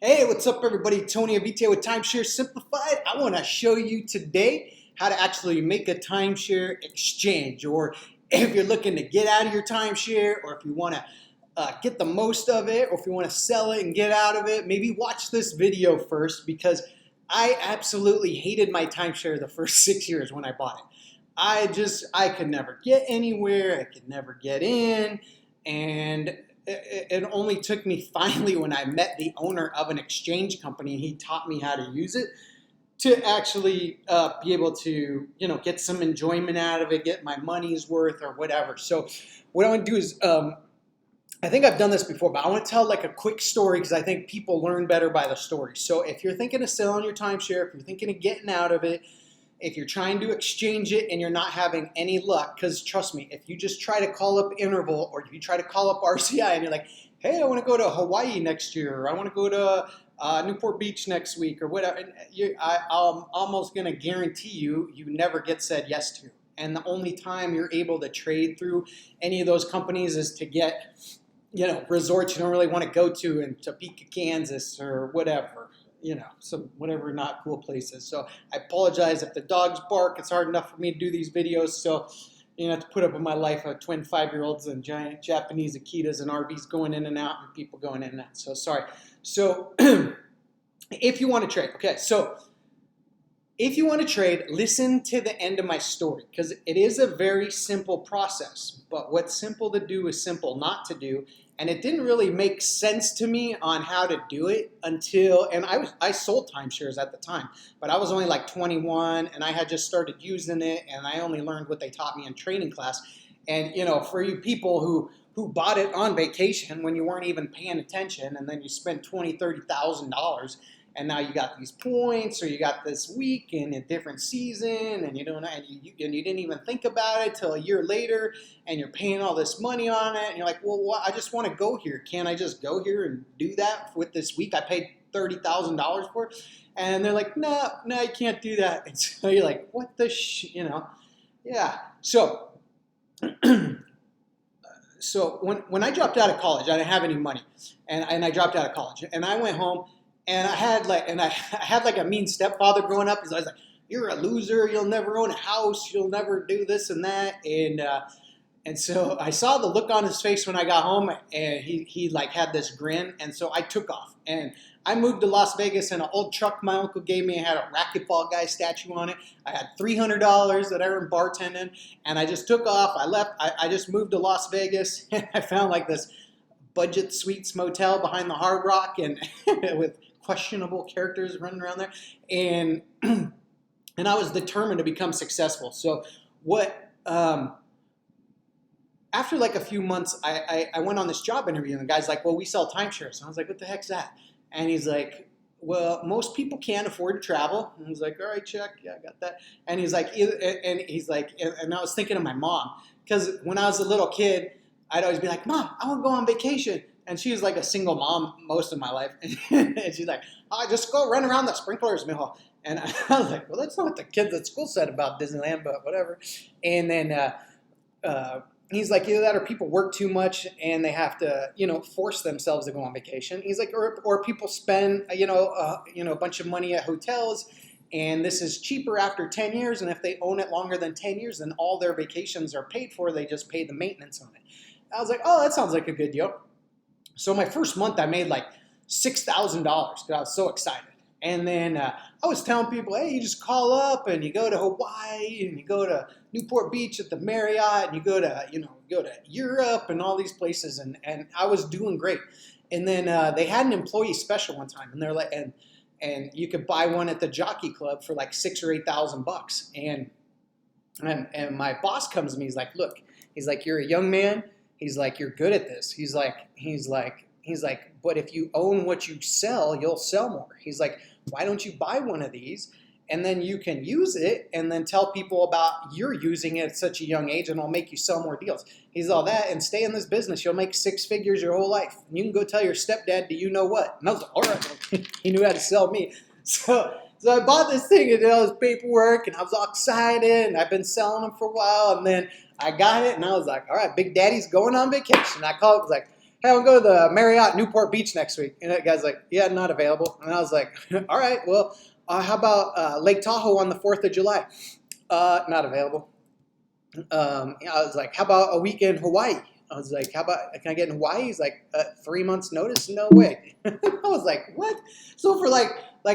Hey, what's up, everybody? Tony Avite with Timeshare Simplified. I want to show you today how to actually make a timeshare exchange, or if you're looking to get out of your timeshare, or if you want to get the most of it, or if you want to sell it and get out of it. Maybe watch this video first, because I absolutely hated my timeshare the first 6 years when I bought it. I could never get anywhere. I could never get in, and it only took me finally when I met the owner of an exchange company and he taught me how to use it to actually be able to, get some enjoyment out of it, get my money's worth or whatever. So what I want to do is, I think I've done this before, but I want to tell like a quick story because I think people learn better by the story. So if you're thinking of selling your timeshare, if you're thinking of getting out of it, if you're trying to exchange it and you're not having any luck, because trust me, if you just try to call up Interval or if you try to call up RCI and you're like, hey, I want to go to Hawaii next year, or I want to go to Newport Beach next week or whatever, and I'm almost going to guarantee you never get said yes to. And the only time you're able to trade through any of those companies is to get, resorts you don't really want to go to in Topeka, Kansas or whatever. Some whatever not cool places. So I apologize if the dogs bark. It's hard enough for me to do these videos, so have to put up with my life of twin 5-year-olds and giant Japanese Akitas and RVs going in and out and people going in and out. So sorry. So if you want to trade, okay, so if you want to trade, listen to the end of my story, because it is a very simple process. But what's simple to do is simple not to do. And it didn't really make sense to me on how to do it until, and I sold timeshares at the time, but I was only like 21 and I had just started using it, and I only learned what they taught me in training class. And for you people who bought it on vacation when you weren't even paying attention, and then you spent $20,000-$30,000, and now you got these points, or you got this week in a different season, and you didn't even think about it till a year later, and you're paying all this money on it, and you're like, well, what? I just want to go here. Can't I just go here and do that with this week? I paid $30,000 for it, and they're like, no, you can't do that. And so you're like, what the yeah. So, so when I dropped out of college, I didn't have any money, and I dropped out of college, and I went home. And I had like a mean stepfather growing up. He's always like, "You're a loser. You'll never own a house. You'll never do this and that." And so I saw the look on his face when I got home, and he like had this grin. And so I took off, and I moved to Las Vegas in an old truck my uncle gave me. It had a racquetball guy statue on it. I had $300 that I earned bartending, and I just took off. I left. I just moved to Las Vegas, and I found like this budget suites motel behind the Hard Rock, and with questionable characters running around there, and I was determined to become successful. So after like a few months, I went on this job interview, and the guy's like, well, we sell timeshares. And I was like, what the heck's that? And he's like, well, most people can't afford to travel. And I was like, all right, check, yeah, I got that. And he's like, and I was thinking of my mom, because when I was a little kid, I'd always be like, Mom, I want to go on vacation. And she was like a single mom most of my life. And she's like, oh, just go run around the sprinklers, mijo. And I was like, well, that's not what the kids at school said about Disneyland, but whatever. And then he's like, either that or people work too much and they have to, force themselves to go on vacation. He's like, or people spend, a bunch of money at hotels, and this is cheaper after 10 years. And if they own it longer than 10 years, then all their vacations are paid for. They just pay the maintenance on it. I was like, oh, that sounds like a good deal. So my first month, I made like $6,000 because I was so excited. And then I was telling people, hey, you just call up and you go to Hawaii and you go to Newport Beach at the Marriott and you go to, go to Europe and all these places. And I was doing great. And then they had an employee special one time, and they're like, and you could buy one at the Jockey Club for like $6,000 or $8,000. And my boss comes to me. He's like, look, you're a young man. He's like, you're good at this. He's like, but if you own what you sell, you'll sell more. He's like, why don't you buy one of these, and then you can use it and then tell people about you're using it at such a young age, and it'll make you sell more deals. He's all that, and stay in this business. You'll make 6 figures your whole life. And you can go tell your stepdad, do you know what? And I was like, all right. He knew how to sell me. So I bought this thing and did all this paperwork, and I was all excited, and I've been selling them for a while, and then I got it, and I was like, all right, Big Daddy's going on vacation. I called, was like, hey, I'll go to the Marriott Newport Beach next week. And that guy's like, yeah, not available. And I was like, all right, well, how about Lake Tahoe on the 4th of July? Not available. I was like, how about a week in Hawaii? I was like, how about, can I get in Hawaii? He's like, 3 months notice? No way. I was like, what? So for like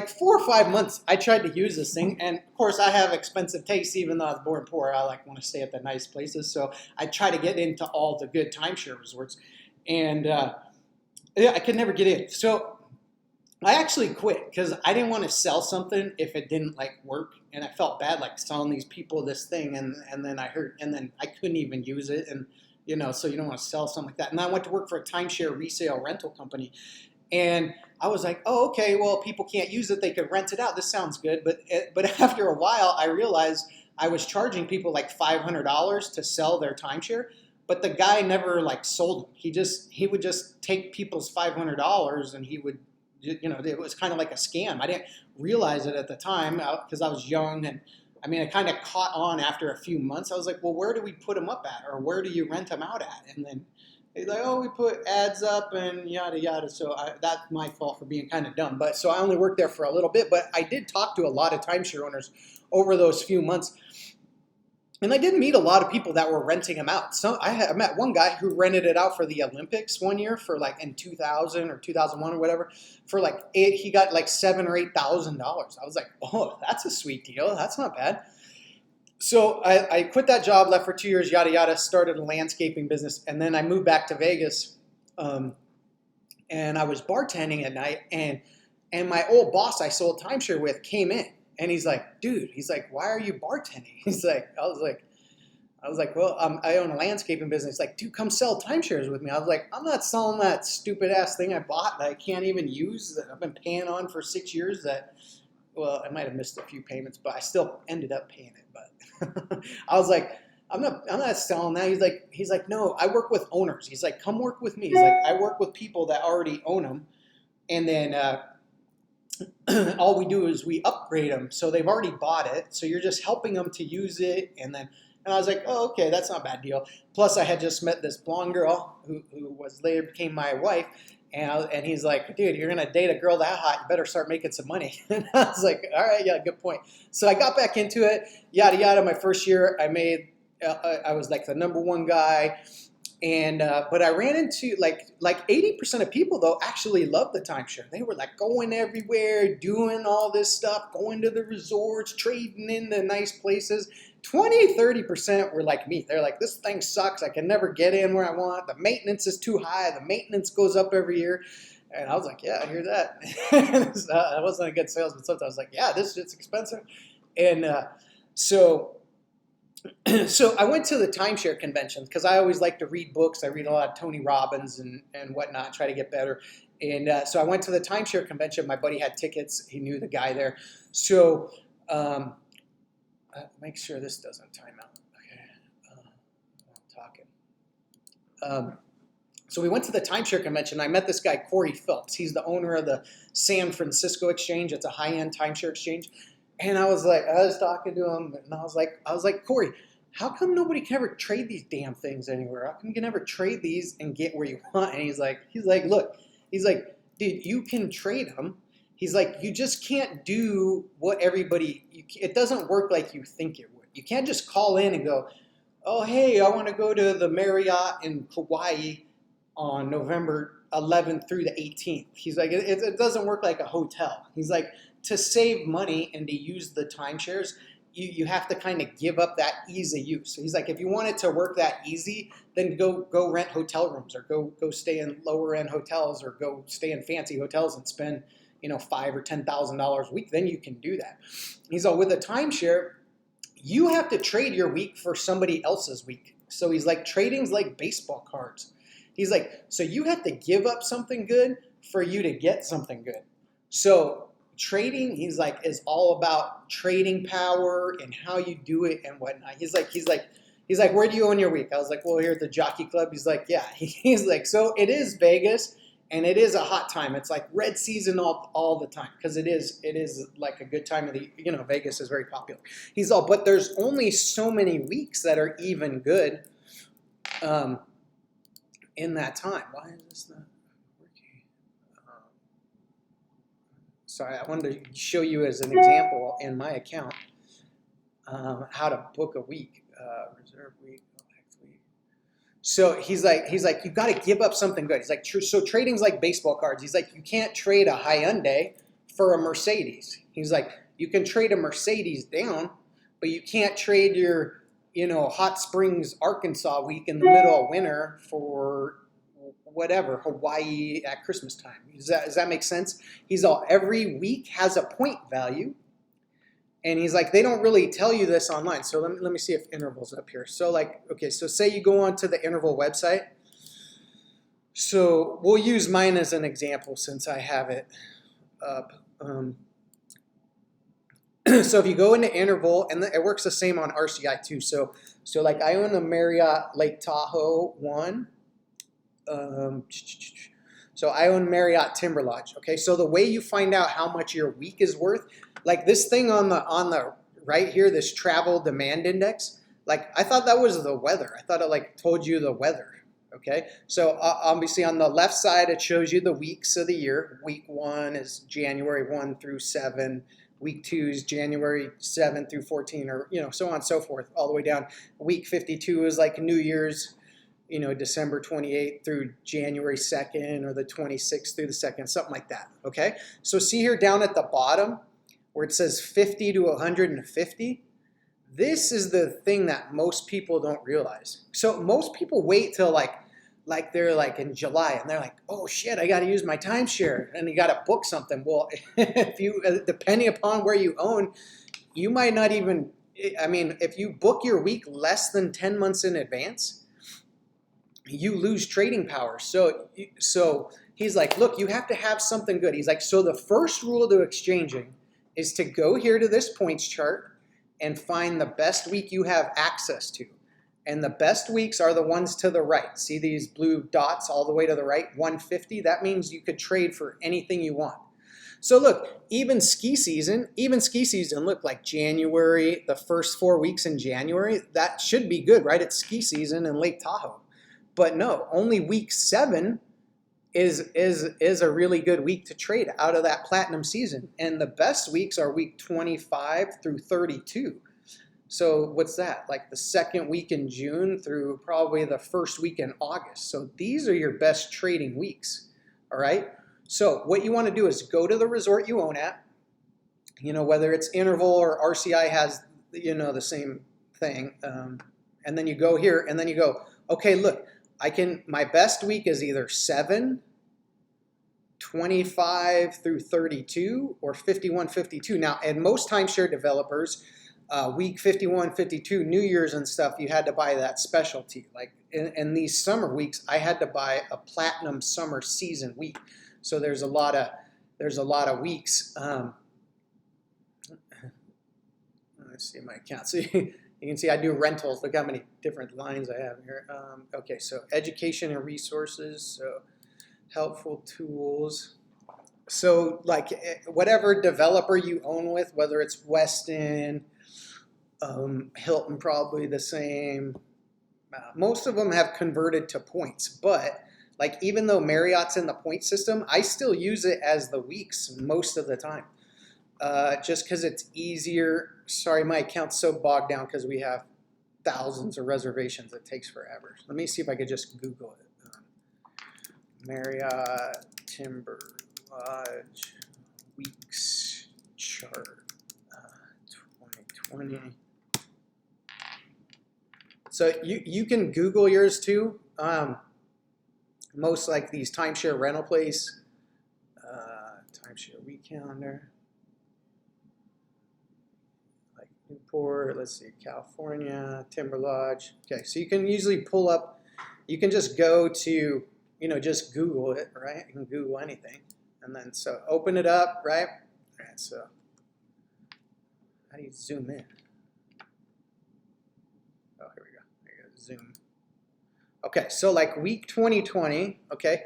4 or 5 months, I tried to use this thing. And of course, I have expensive tastes, even though I was born poor. I like want to stay at the nice places. So I try to get into all the good timeshare resorts. And yeah, I could never get in. So I actually quit because I didn't want to sell something if it didn't like work, and I felt bad like selling these people this thing, and then I heard, and then I couldn't even use it, and so you don't want to sell something like that. And I went to work for a timeshare resale rental company, and I was like, oh, okay, well, people can't use it, they could rent it out. This sounds good, but after a while, I realized I was charging people like $500 to sell their timeshare. But the guy never like sold them. He would just take people's $500 and he would, it was kind of like a scam. I didn't realize it at the time because I was young, and I mean, I kind of caught on after a few months. I was like, well, where do we put them up at, or where do you rent them out at? And then he's like, oh, we put ads up and yada yada. So that's my fault for being kind of dumb. But so I only worked there for a little bit, but I did talk to a lot of timeshare owners over those few months. And I did meet a lot of people that were renting them out. So I met one guy who rented it out for the Olympics one year for like in 2000 or 2001 or whatever for like he got like $7,000 or $8,000. I was like, oh, that's a sweet deal. That's not bad. So I quit that job, left for 2 years, yada yada, started a landscaping business, and then I moved back to Vegas, and I was bartending at night, and my old boss I sold timeshare with came in. And he's like, dude, he's like, why are you bartending? He's like, I was like, well, I own a landscaping business. He's like, dude, come sell timeshares with me. I was like, I'm not selling that stupid ass thing I bought that I can't even use, that I've been paying on for 6 years. That, well, I might have missed a few payments, but I still ended up paying it. But I was like, I'm not selling that. He's like, no, I work with owners. He's like, come work with me. He's like, I work with people that already own them, and then all we do is we upgrade them, so they've already bought it, so you're just helping them to use it. And I was like, oh, okay, that's not a bad deal. Plus I had just met this blonde girl who was later became my wife, and he's like, dude, you're gonna date a girl that hot, you better start making some money. And I was like, all right, yeah, good point. So I got back into it, yada yada. My first year I made I was like the #1 guy. And but I ran into like 80% of people though actually love the timeshare. They were like going everywhere, doing all this stuff, going to the resorts, trading in the nice places. 20-30% were like me. They're like, this thing sucks. I can never get in where I want. The maintenance is too high. The maintenance goes up every year. And I was like, yeah, I hear that. I wasn't a good salesman. Sometimes I was like, yeah, this shit's expensive. And so I went to the timeshare convention because I always like to read books. I read a lot of Tony Robbins and whatnot, try to get better. And so I went to the timeshare convention. My buddy had tickets. He knew the guy there. So make sure this doesn't time out. Okay, I'm talking. So we went to the timeshare convention. I met this guy, Corey Phelps. He's the owner of the San Francisco Exchange. It's a high-end timeshare exchange. And I was talking to him, and I was like, Corey, how come nobody can ever trade these damn things anywhere? How come you can never trade these and get where you want? And he's like, look, he's like, dude, you can trade them. He's like, you just can't do what it doesn't work like you think it would. You can't just call in and go, oh, hey, I want to go to the Marriott in Hawaii on November 11th through the 18th. He's like, it doesn't work like a hotel. He's like, to save money and to use the timeshares, you have to kind of give up that ease of use. So he's like, if you want it to work that easy, then go rent hotel rooms, or go stay in lower end hotels, or go stay in fancy hotels and spend $5,000 or $10,000 a week. Then you can do that. He's like, with a timeshare, you have to trade your week for somebody else's week. So he's like, trading's like baseball cards. He's like, so you have to give up something good for you to get something good. So trading, he's like, is all about trading power and how you do it and whatnot. He's like, where do you own your week? I was like, well, here at the Jockey Club. He's like, yeah. He's like, so it is Vegas, and it is a hot time. It's like red season all the time, because it is like a good time of the, Vegas is very popular. He's all, but there's only so many weeks that are even good. in that time. Why is this not working? Sorry, I wanted to show you as an example in my account how to book a week, reserve week, next week. So he's like, you got to give up something good. He's like, so trading's like baseball cards. He's like, you can't trade a Hyundai for a Mercedes. He's like, you can trade a Mercedes down, but you can't trade your, Hot Springs, Arkansas week in the middle of winter for whatever, Hawaii at Christmas time. Does that make sense? He's all, every week has a point value. And he's like, they don't really tell you this online. So let me see if interval's up here. So like, okay, so say you go onto the interval website. So we'll use mine as an example since I have it up. So if you go into interval, and it works the same on RCI too. So like I own a Marriott Lake Tahoe one. So I own Marriott Timber Lodge. Okay, so the way you find out how much your week is worth, like this thing on the right here, this travel demand index, like I thought that was the weather. I thought it like told you the weather. Okay, so obviously on the left side it shows you the weeks of the year. Week 1 is January 1 through 7. Week 2 is January 7 through 14, or so on and so forth, all the way down. Week 52 is like New Year's, December 28th through January 2nd, or the 26th through the 2nd, something like that. Okay, so see here down at the bottom where it says 50 to 150. This is the thing that most people don't realize. So most people wait till like they're like in July and they're like, oh shit, I got to use my timeshare, and you got to book something. Well, if you, depending upon where you own, you might not even, if you book your week less than 10 months in advance, you lose trading power. So he's like, look, you have to have something good. He's like, so the first rule to exchanging is to go here to this points chart and find the best week you have access to. And the best weeks are the ones to the right. See these blue dots all the way to the right, 150? That means you could trade for anything you want. So look, even ski season, look, like January, the first 4 weeks in January, that should be good, right? It's ski season in Lake Tahoe. But no, only week 7 is a really good week to trade out of that platinum season. And the best weeks are week 25 through 32. So what's that? Like the second week in June through probably the first week in August. So these are your best trading weeks, all right? So what you want to do is go to the resort you own at, whether it's interval or RCI has, the same thing. And then you go here and then you go, okay, look, my best week is either 7, 25 through 32, or 51, 52. Now, and most timeshare developers, week 51, 52, New Year's and stuff, you had to buy that specialty. Like in these summer weeks, I had to buy a platinum summer season week. So there's a lot of weeks. Let's see my account. So you can see I do rentals. Look how many different lines I have here. Okay, so education and resources. So helpful tools. So like whatever developer you own with, whether it's Westin, Hilton, probably the same. Most of them have converted to points, but like even though Marriott's in the point system, I still use it as the weeks most of the time, just because it's easier. Sorry, my account's so bogged down because we have thousands of reservations. It takes forever. Let me see if I could just Google it. Marriott Timber Lodge weeks chart 2020. So you can Google yours too. Most like these timeshare rental place, timeshare week calendar, like Newport, let's see, California, Timber Lodge. Okay, so you can usually pull up, you can just go to, just Google it, right? You can Google anything. And then, so open it up, right? All right, so how do you zoom in? Oh, here we go. There you go, zoom. Okay, so like week 2020, okay?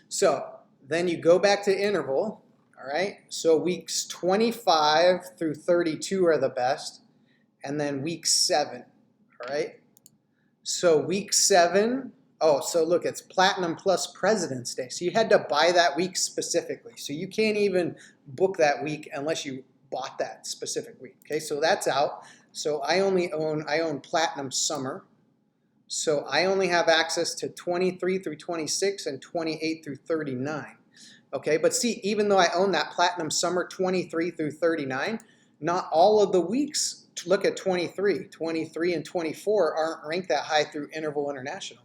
So then you go back to interval, all right? So weeks 25 through 32 are the best, and then week 7, all right? So week 7 Oh, so look, it's Platinum plus President's Day. So you had to buy that week specifically. So you can't even book that week unless you bought that specific week. Okay, so that's out. So I own Platinum Summer. So I only have access to 23 through 26 and 28 through 39. Okay, but see, even though I own that Platinum Summer 23 through 39, not all of the weeks, look at 23 and 24 aren't ranked that high through Interval International.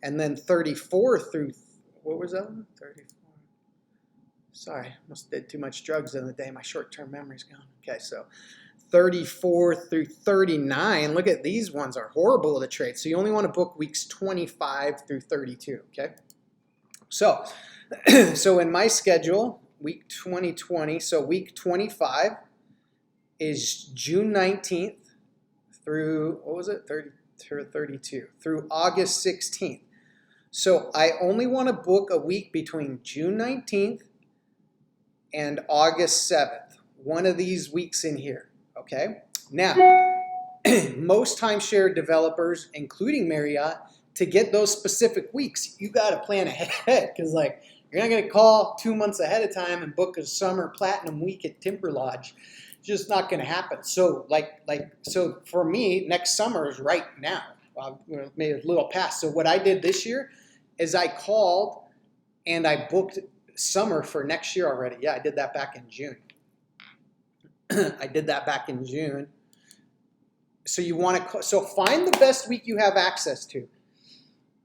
And then 34 through, what was that one? 34. Sorry, must have did too much drugs the other day. My short-term memory's gone. Okay, so 34 through 39. Look at these ones are horrible to trade. So you only want to book weeks 25 through 32, okay? So, so in my schedule, week 2020, so week 25 is June 19th through, what was it, 32, through August 16th. So I only want to book a week between June 19th and August 7th, one of these weeks in here, okay? Now, most timeshare developers, including Marriott, to get those specific weeks, you got to plan ahead because like you're not going to call 2 months ahead of time and book a summer platinum week at Timber Lodge. It's just not going to happen. So so for me, next summer is right now. Maybe a little past. So what I did this year is I called and I booked summer for next year already. Yeah, I did that back in June. I did that back in June. So you want to, so find the best week you have access to.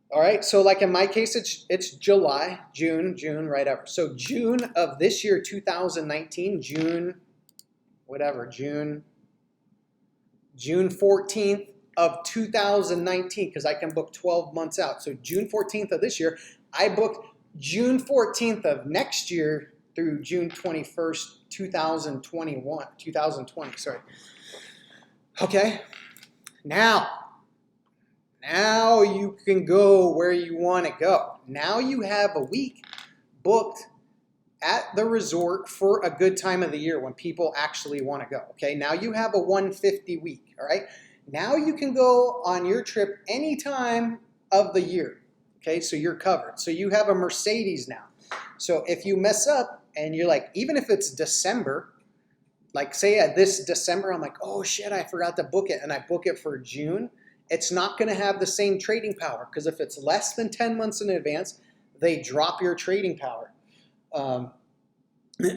All right, so like in my case, it's July, June, right up. So June of this year, 2019, June 14th of 2019, because I can book 12 months out. So June 14th of this year, I booked June 14th of next year through June 21st, 2020, sorry. Okay, now you can go where you want to go. Now you have a week booked at the resort for a good time of the year when people actually want to go. Okay, now you have a 150 week, all right? Now you can go on your trip any time of the year. Okay, so you're covered. So you have a Mercedes now. So if you mess up and you're like, even if it's December, like say at this December, I'm like, oh shit, I forgot to book it, and I book it for June, it's not going to have the same trading power because if it's less than 10 months in advance, they drop your trading power.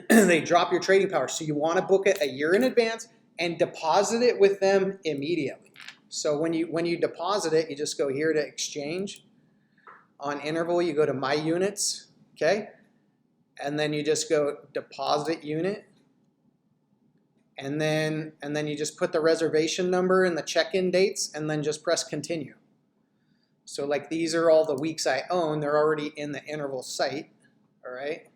They drop your trading power. So you want to book it a year in advance and deposit it with them immediately. So when you deposit it, you just go here to exchange. On Interval, you go to My Units, okay? And then you just go deposit unit. And then you just put the reservation number and the check-in dates and then just press continue. So like these are all the weeks I own. They're already in the Interval site, all right?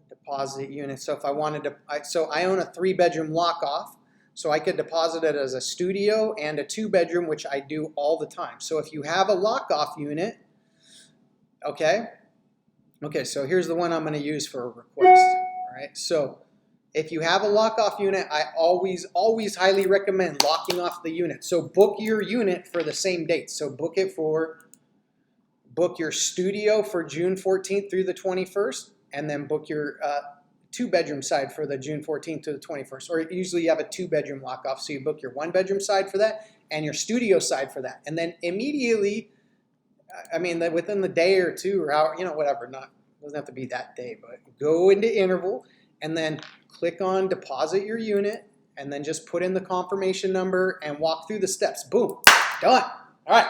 Deposit unit. So if I wanted to, so I own a 3-bedroom lock-off. So I could deposit it as a studio and a 2-bedroom, which I do all the time. So if you have a lock-off unit, okay, so here's the one I'm going to use for a request, all right? So if you have a lock-off unit, I always highly recommend locking off the unit. So book your unit for the same date. So book your studio for June 14th through the 21st, and then book your 2-bedroom side for the June 14th to the 21st. Or usually you have a 2-bedroom lock-off, so you book your 1-bedroom side for that and your studio side for that. And then immediately, I mean, within the day or two or hour, whatever, doesn't have to be that day, but go into Interval and then click on deposit your unit and then just put in the confirmation number and walk through the steps. Boom, done. All right,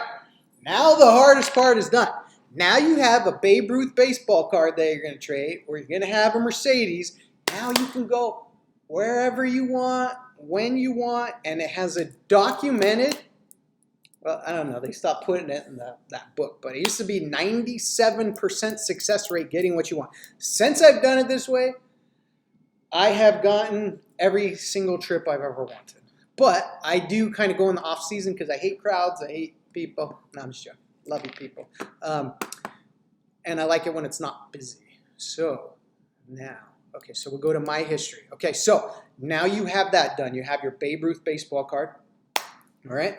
now the hardest part is done. Now you have a Babe Ruth baseball card that you're going to trade, or you're going to have a Mercedes. Now you can go wherever you want, when you want, and it has a documented, well, I don't know, they stopped putting it in that book, but it used to be 97% success rate getting what you want. Since I've done it this way, I have gotten every single trip I've ever wanted. But I do kind of go in the off season because I hate crowds, I hate people. No, I'm just joking. Love you people. And I like it when it's not busy. So now, okay, so we'll go to My History. Okay, so now you have that done. You have your Babe Ruth baseball card. All right.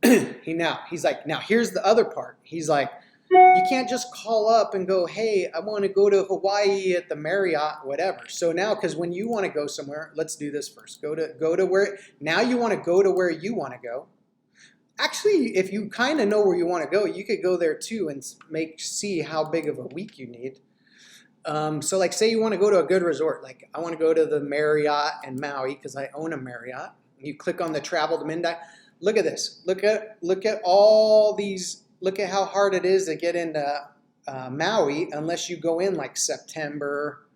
He's like, now here's the other part. He's like, you can't just call up and go, hey, I want to go to Hawaii at the Marriott, whatever. So now, because when you want to go somewhere, let's do this first. Go to where, now you want to go to where you want to go. Actually, if you kind of know where you want to go, you could go there too and see how big of a week you need. So like say you want to go to a good resort, like I want to go to the Marriott in Maui because I own a Marriott. You click on the travel to Mendai. Look at this. Look at all these. Look at how hard it is to get into Maui unless you go in like September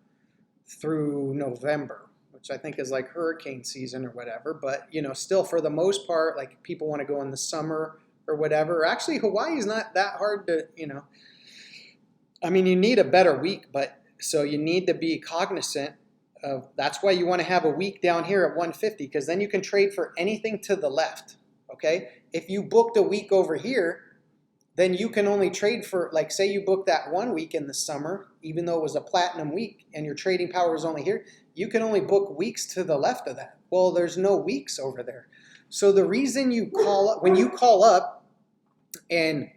through November, which I think is like hurricane season or whatever. But you know, still for the most part, like people want to go in the summer or whatever. Actually, Hawaii is not that hard to, you know. I mean, you need a better week, but so you need to be cognizant of, that's why you want to have a week down here at 150, because then you can trade for anything to the left, okay? If you booked a week over here, then you can only trade for, like say you booked that 1 week in the summer, even though it was a platinum week and your trading power was only here, you can only book weeks to the left of that. Well, there's no weeks over there. So the reason you call up, when you call up in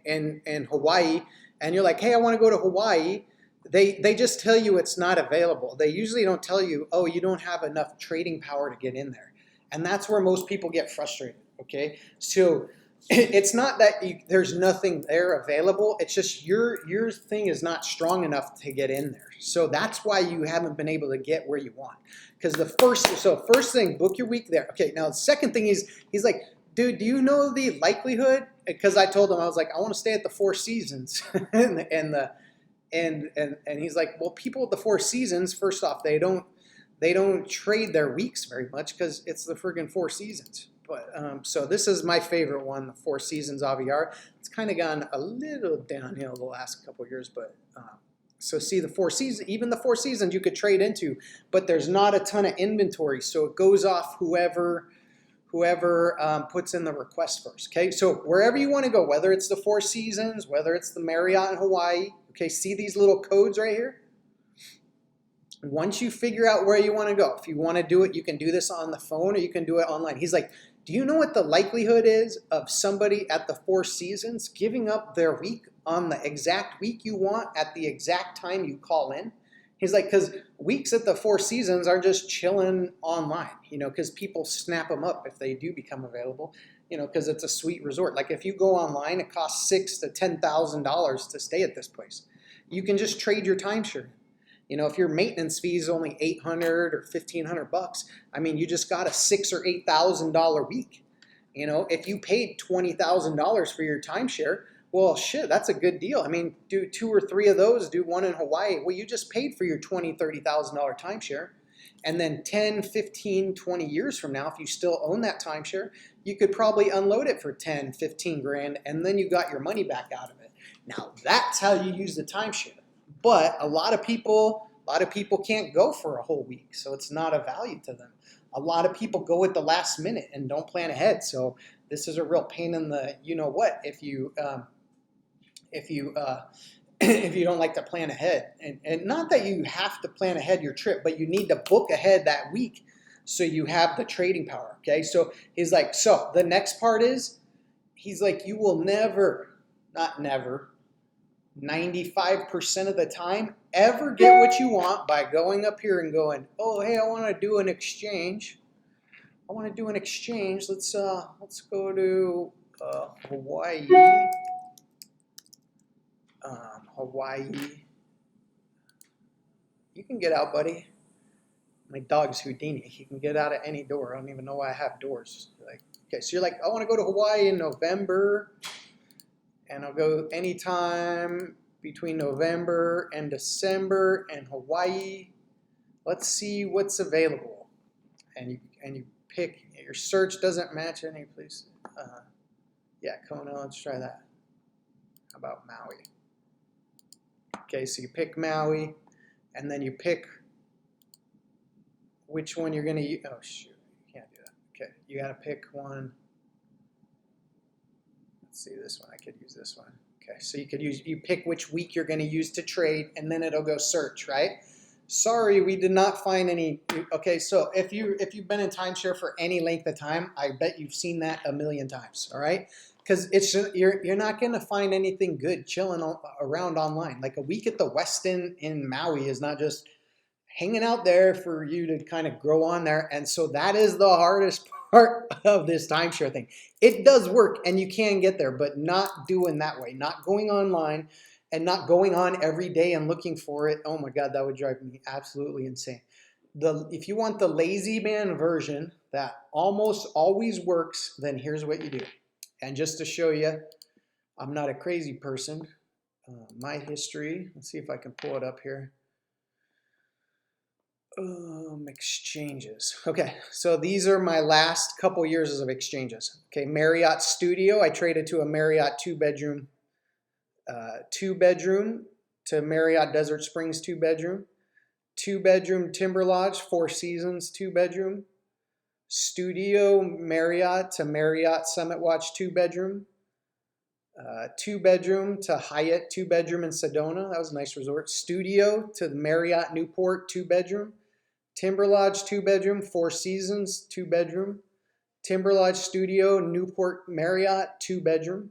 Hawaii, and you're like, hey, I want to go to Hawaii, they just tell you it's not available. They usually don't tell you, oh, you don't have enough trading power to get in there. And that's where most people get frustrated, okay? So it's not that there's nothing there available. It's just your thing is not strong enough to get in there. So that's why you haven't been able to get where you want. Because first thing, book your week there. Okay, now the second thing is, he's like, dude, do you know the likelihood? Because I told him, I was like, I want to stay at the Four Seasons, and he's like, well, people at the Four Seasons, first off, they don't trade their weeks very much because it's the friggin' Four Seasons. But so this is my favorite one, the Four Seasons Aviar. It's kind of gone a little downhill the last couple of years, but so see the Four Seasons, even the Four Seasons you could trade into, but there's not a ton of inventory, so it goes off whoever puts in the request first, okay? So wherever you want to go, whether it's the Four Seasons, whether it's the Marriott in Hawaii, okay, see these little codes right here? Once you figure out where you want to go, if you want to do it, you can do this on the phone or you can do it online. He's like, do you know what the likelihood is of somebody at the Four Seasons giving up their week on the exact week you want at the exact time you call in? He's like, because weeks at the Four Seasons are just chilling online, you know, because people snap them up if they do become available, you know, because it's a sweet resort. Like if you go online, it costs $6,000 to $10,000 to stay at this place. You can just trade your timeshare. You know, if your maintenance fee is only $800 or $1,500, I mean, you just got a $6,000 or $8,000 week. You know, if you paid $20,000 for your timeshare, well, shit, that's a good deal. I mean, do 2 or 3 of those, do one in Hawaii. Well, you just paid for your $20,000, $30,000 timeshare. And then 10, 15, 20 years from now, if you still own that timeshare, you could probably unload it for 10, 15 grand, and then you got your money back out of it. Now, that's how you use the timeshare. But a lot of people can't go for a whole week, so it's not a value to them. A lot of people go at the last minute and don't plan ahead. So this is a real pain in the you-know-what if you if you don't like to plan ahead. And not that you have to plan ahead your trip, but you need to book ahead that week so you have the trading power, okay? So he's like, so the next part is, he's like, you will never, not never, 95% of the time ever get what you want by going up here and going, oh, hey, I want to do an exchange. I want to do an exchange. Let's go to Hawaii. Hawaii. You can get out, buddy. My dog's Houdini. He can get out at any door. I don't even know why I have doors. Like, okay, so you're like, I want to go to Hawaii in November, and I'll go anytime between November and December and Hawaii. Let's see what's available. And you pick, your search doesn't match any place. Yeah, Kona, let's try that. How about Maui? Okay, so you pick Maui, and then you pick which one you're going to use. Oh, shoot, you can't do that. Okay, you got to pick one. Let's see this one. I could use this one. Okay, so you pick which week you're going to use to trade, and then it'll go search, right? Sorry, we did not find any. Okay, so if you've been in timeshare for any length of time, I bet you've seen that a million times, all right? because you're not going to find anything good chilling around online. Like a week at the Westin in Maui is not just hanging out there for you to kind of grow on there. And so that is the hardest part of this timeshare thing. It does work and you can get there, but not doing that way, not going online and not going on every day and looking for it. Oh my God, that would drive me absolutely insane. If you want the lazy man version that almost always works, then here's what you do. And just to show you, I'm not a crazy person. My history, let's see if I can pull it up here. Exchanges. Okay, so these are my last couple years of exchanges. Okay, Marriott Studio, I traded to a Marriott two-bedroom to Marriott Desert Springs two-bedroom. Two-bedroom Timber Lodge, Four Seasons two-bedroom. Studio Marriott to Marriott Summit Watch two-bedroom. Two-bedroom to Hyatt two-bedroom in Sedona. That was a nice resort. Studio to the Marriott Newport two-bedroom. Timber Lodge two-bedroom, Four Seasons two-bedroom. Timber Lodge Studio Newport Marriott two-bedroom.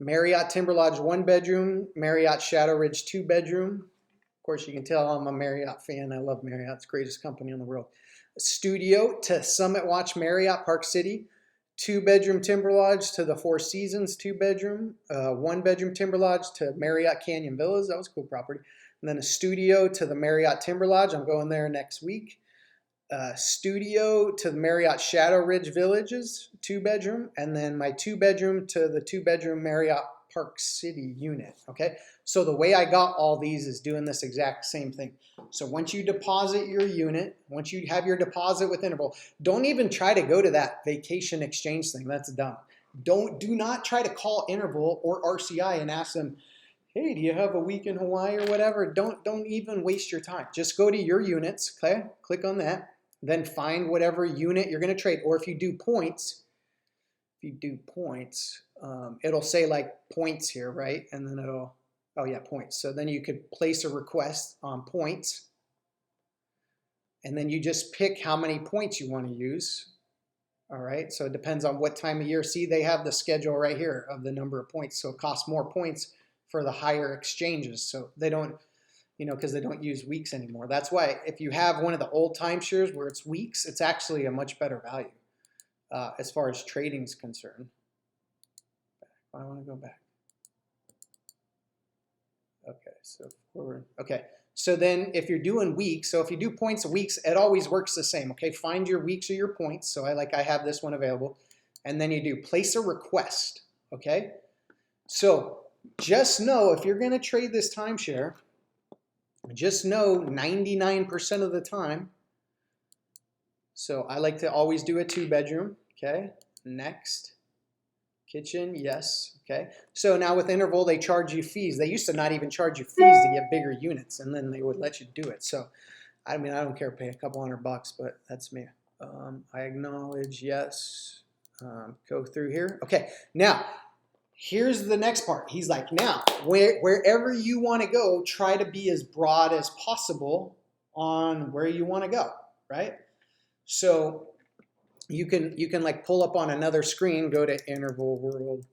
Marriott Timber Lodge one-bedroom. Marriott Shadow Ridge two-bedroom. Of course, you can tell I'm a Marriott fan. I love Marriott. It's the greatest company in the world. Studio to Summit Watch Marriott Park City. Two-bedroom Timber Lodge to the Four Seasons two-bedroom. One-bedroom Timber Lodge to Marriott Canyon Villas. That was a cool property. And then a studio to the Marriott Timber Lodge. I'm going there next week. Studio to the Marriott Shadow Ridge Villages, two-bedroom. And then my two-bedroom to the two-bedroom Marriott Park City unit. Okay, so the way I got all these is doing this exact same thing. So once you deposit your unit, once you have your deposit with Interval, don't even try to go to that vacation exchange thing. That's dumb. Do not try to call Interval or RCI and ask them, hey, do you have a week in Hawaii or whatever? Don't even waste your time. Just go to your units, okay? Click on that. Then find whatever unit you're going to trade. Or if you do points, it'll say like points here, right? And then it'll, oh yeah, points. So then you could place a request on points. And then you just pick how many points you want to use. All right, so it depends on what time of year. See, they have the schedule right here of the number of points. So it costs more points for the higher exchanges. So they don't, because they don't use weeks anymore. That's why if you have one of the old timeshares where it's weeks, it's actually a much better value as far as trading is concerned. I want to go back. Okay, so forward. Okay, so then if you're doing weeks, so if you do points of weeks, it always works the same. Okay, find your weeks or your points. So I have this one available, and then you do place a request. Okay, so just know if you're going to trade this timeshare, just know 99% of the time. So I like to always do a two-bedroom. Okay, next. Kitchen, yes, okay. So now with Interval, they charge you fees. They used to not even charge you fees to get bigger units, and then they would let you do it. So, I mean, I don't care, pay a couple $100, but that's me. I acknowledge, yes. Go through here. Okay, now, here's the next part. He's like, now, wherever you want to go, try to be as broad as possible on where you want to go, right? So, you can like pull up on another screen, go to Interval World,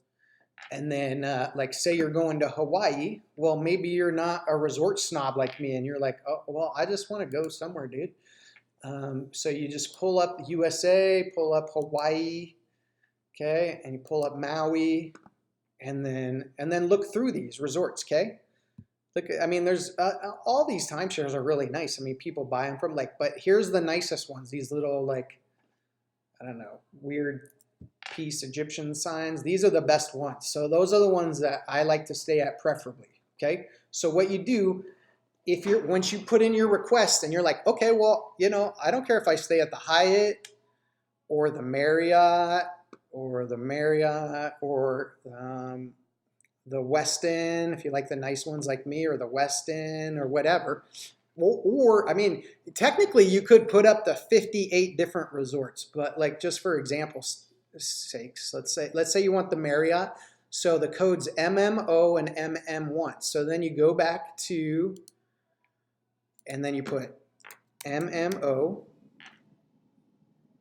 and then like say you're going to Hawaii. Well, maybe you're not a resort snob like me, and you're like, oh, well, I just want to go somewhere, dude. So you just pull up USA, pull up Hawaii, okay, and you pull up Maui, and then look through these resorts, okay. Look, I mean, there's all these timeshares are really nice. I mean, people buy them from but here's the nicest ones. These little like, I don't know, weird piece Egyptian signs. These are the best ones. So those are the ones that I like to stay at preferably, okay? So what you do, once you put in your request and you're like, okay, well, I don't care if I stay at the Hyatt or the Marriott or the Westin, if you like the nice ones like me, or the Westin or whatever. Or I mean, technically you could put up the 58 different resorts, but like just for example's sakes, let's say you want the Marriott. So the code's MMO and MM1. So then you go back to, and then you put MMO.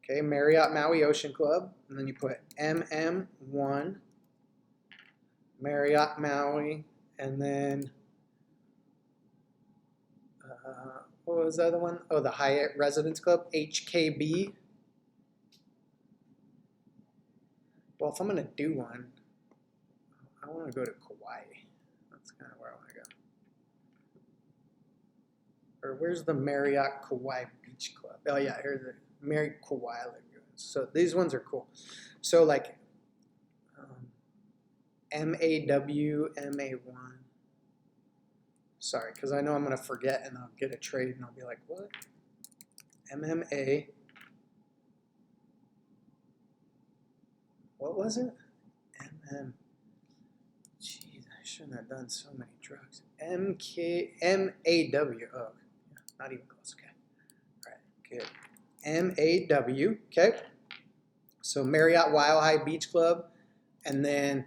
Okay, Marriott Maui Ocean Club, and then you put MM1, Marriott Maui, and then what was the other one? Oh, the Hyatt Residence Club, HKB. Well, if I'm going to do one, I want to go to Kauai. That's kind of where I want to go. Or where's the Marriott Kauai Beach Club? Oh, yeah, here's the Marriott Kauai Lagoons. So these ones are cool. So like MAW, MA1. Sorry, because I know I'm going to forget and I'll get a trade and I'll be like, what? MMA. What was it? Jeez, I shouldn't have done so many drugs. MAW. Oh, not even close. Okay. All right, good. MAW. Okay. So Marriott Wild High Beach Club, and then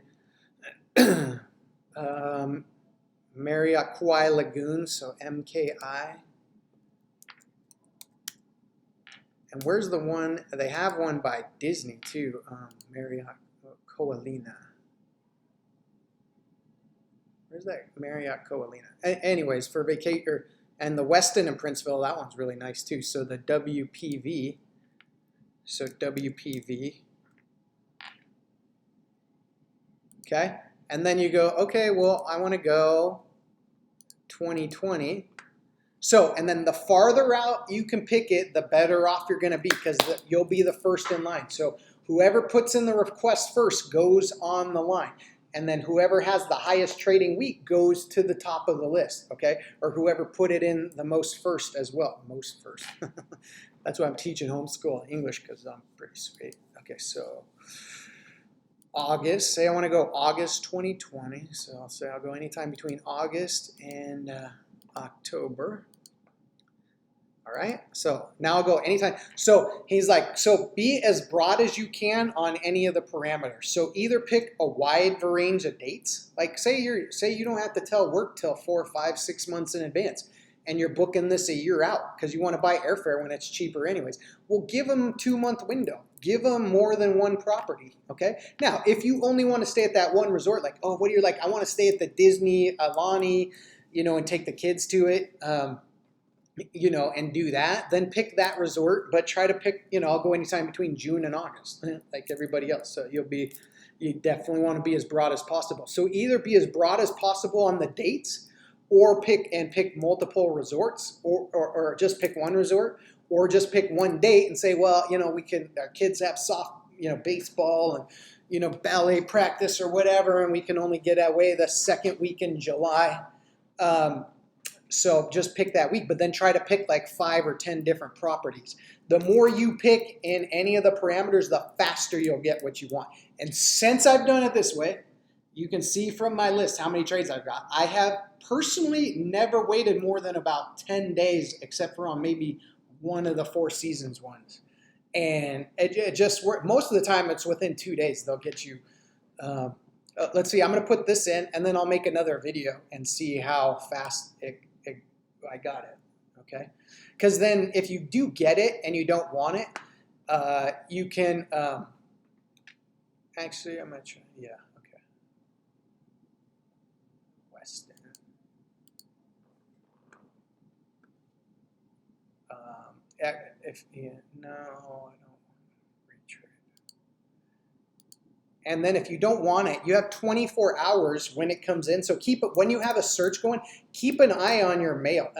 Marriott Kauai Lagoon, so MKI. And where's the one? They have one by Disney too, Marriott Koalina. Where's that Marriott Koalina? Anyways, for vacation, and the Westin in Princeville, that one's really nice too. So the WPV, so WPV. Okay, and then you go, okay, well, I want to go 2020. So, and then the farther out you can pick it, the better off you're going to be, because you'll be the first in line. So whoever puts in the request first goes on the line. And then whoever has the highest trading week goes to the top of the list, okay? Or whoever put it in the most first as well. Most first. That's why I'm teaching homeschool English, because I'm pretty sweet. Okay, so August. Say I want to go August 2020. So I'll say I'll go anytime between August and October. All right, so now I'll go anytime. So he's like, so be as broad as you can on any of the parameters. So either pick a wide range of dates. Like say you don't have to tell work till 4, 5, 6 months in advance, and you're booking this a year out because you want to buy airfare when it's cheaper anyways. Well, give them 2-month window. Give them more than one property, okay? Now, if you only want to stay at that one resort, like, oh, what are you like? I want to stay at the Disney Alani, you know, and take the kids to it, you know, and do that, then pick that resort, but try to pick, you know, I'll go anytime between June and August, like everybody else. So you definitely want to be as broad as possible. So either be as broad as possible on the dates, or pick multiple resorts, or just pick one resort, or just pick one date and say, well, you know, our kids have soft, you know, baseball and, you know, ballet practice or whatever, and we can only get away the second week in July. So just pick that week, but then try to pick like 5 or 10 different properties. The more you pick in any of the parameters, the faster you'll get what you want. And since I've done it this way, you can see from my list how many trades I've got. I have personally never waited more than about 10 days, except for on maybe one of the Four Seasons ones. And it just worked. Most of the time it's within 2 days they'll get you. Let's see, I'm going to put this in, and then I'll make another video and see how fast I got it, okay? Because then if you do get it and you don't want it, you can, actually, I'm going to try, yeah, okay. Westin. No, I don't retrade. And then if you don't want it, you have 24 hours when it comes in. So keep it, when you have a search going, keep an eye on your mail,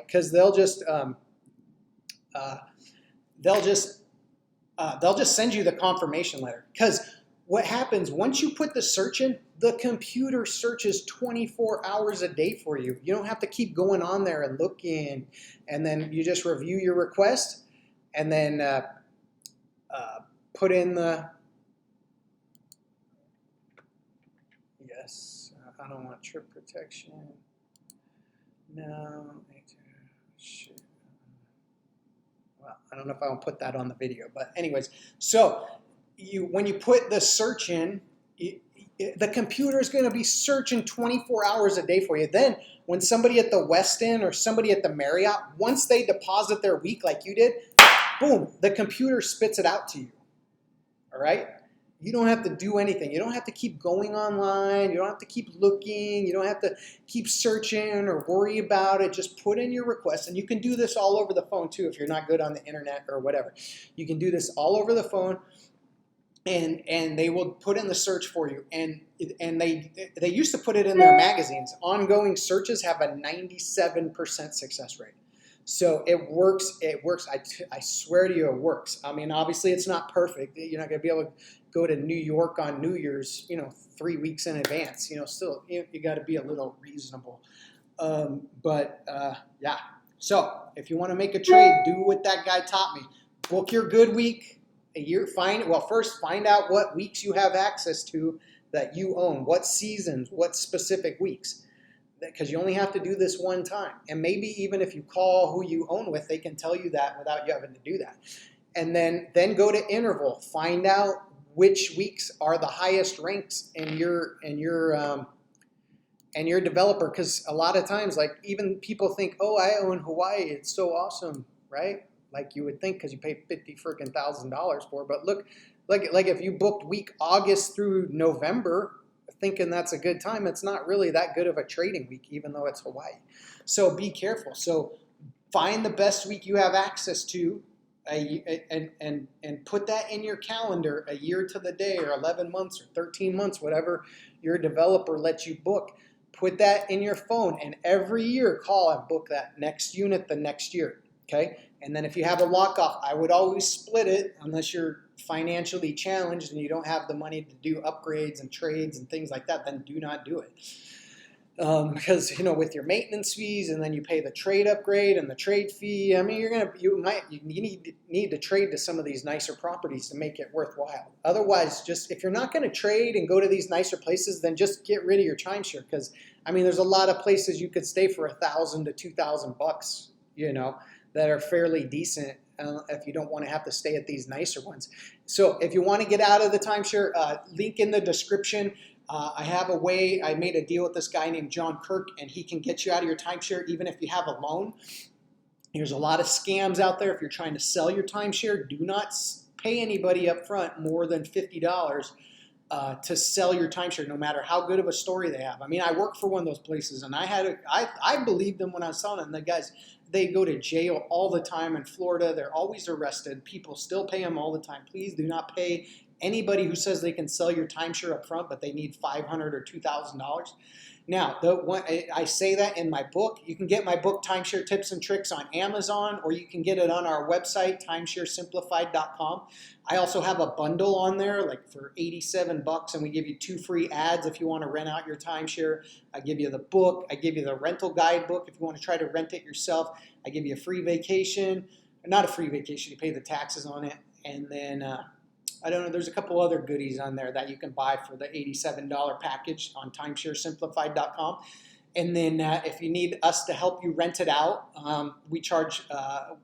because they'll just send you the confirmation letter. Because what happens once you put the search in, the computer searches 24 hours a day for you. You don't have to keep going on there and looking, and then you just review your request, and then put in the yes. I don't want trip protection. No. Shit. Well, I don't know if I will put that on the video, but anyways, so when you put the search in, the computer is going to be searching 24 hours a day for you. Then when somebody at the Westin or somebody at the Marriott, once they deposit their week like you did, boom, the computer spits it out to you. All right? You don't have to do anything. You don't have to keep going online. You don't have to keep looking. You don't have to keep searching or worry about it. Just put in your request. And you can do this all over the phone too if you're not good on the internet or whatever. You can do this all over the phone, and they will put in the search for you. And they used to put it in their magazines. Ongoing searches have a 97% success rate. So it works. It works. I swear to you, it works. I mean, obviously, it's not perfect. You're not going to be able to go to New York on New Year's, 3 weeks in advance. Still, you got to be a little reasonable. Yeah. So if you want to make a trade, do what that guy taught me. Book your good week. A year. First find out what weeks you have access to that you own. What seasons? What specific weeks? Because you only have to do this one time. And maybe even if you call who you own with, they can tell you that without you having to do that. And then go to interval. Find out which weeks are the highest ranks in your developer. Because a lot of times, like, even people think, oh, I own Hawaii, it's so awesome, right? Like you would think, because you pay $50,000 for it. But look, like if you booked week August through November, thinking that's a good time, it's not really that good of a trading week, even though it's Hawaii. So be careful. So find the best week you have access to, and put that in your calendar a year to the day, or 11 months or 13 months, whatever your developer lets you book. Put that in your phone, and every year call and book that next unit the next year. Okay? And then if you have a lock-off, I would always split it, unless you're financially challenged and you don't have the money to do upgrades and trades and things like that, then do not do it. Because with your maintenance fees, and then you pay the trade upgrade and the trade fee. I mean, you need to trade to some of these nicer properties to make it worthwhile. Otherwise, just if you're not going to trade and go to these nicer places, then just get rid of your timeshare. Because I mean, there's a lot of places you could stay for $1,000 to $2,000, that are fairly decent. If you don't want to have to stay at these nicer ones. So if you want to get out of the timeshare, link in the description. I have a way. I made a deal with this guy named John Kirk, and he can get you out of your timeshare even if you have a loan. There's a lot of scams out there. If you're trying to sell your timeshare, do not pay anybody up front more than $50 to sell your timeshare, no matter how good of a story they have. I mean, I worked for one of those places, and I believed them when I was selling them. The guys, they go to jail all the time in Florida. They're always arrested. People still pay them all the time. Please do not pay anybody who says they can sell your timeshare up front, but they need $500 or $2,000. Now, I say that in my book. You can get my book, Timeshare Tips and Tricks, on Amazon, or you can get it on our website, timesharesimplified.com. I also have a bundle on there, like for $87, and we give you 2 free ads if you want to rent out your timeshare. I give you the book. I give you the rental guidebook if you want to try to rent it yourself. I give you a free vacation. Not a free vacation. You pay the taxes on it. And then I don't know, there's a couple other goodies on there that you can buy for the $87 package on timesharesimplified.com. And then if you need us to help you rent it out, we charge, I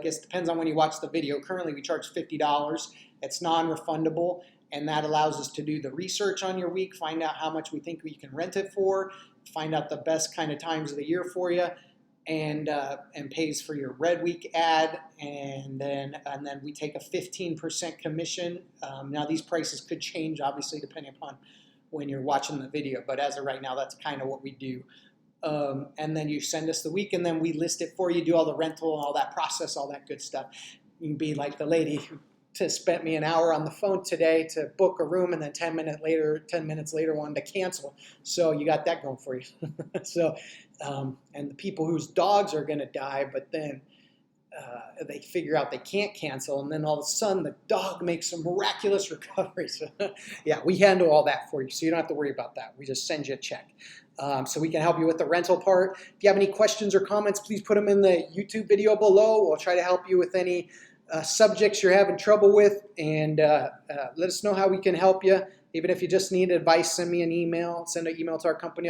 guess it depends on when you watch the video. Currently, we charge $50. It's non-refundable, and that allows us to do the research on your week, find out how much we think we can rent it for, find out the best kind of times of the year for you, and pays for your Red Week ad, and then we take a 15% commission. Now these prices could change, obviously, depending upon when you're watching the video, but as of right now, that's kind of what we do. And then you send us the week, and then we list it for you, do all the rental, all that process, all that good stuff. You can be like the lady who spent me an hour on the phone today to book a room, and then 10 minutes later wanted to cancel. So you got that going for you. So, and the people whose dogs are going to die, but then they figure out they can't cancel, and then all of a sudden the dog makes a miraculous recovery. So, yeah, we handle all that for you, so you don't have to worry about that. We just send you a check. So we can help you with the rental part. If you have any questions or comments, please put them in the YouTube video below. We'll try to help you with any subjects you're having trouble with, and let us know how we can help you. Even if you just need advice, send me an email. Send an email to our company.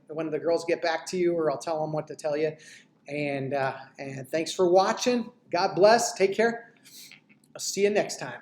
One of the girls get back to you, or I'll tell them what to tell you. And thanks for watching. God bless. Take care. I'll see you next time.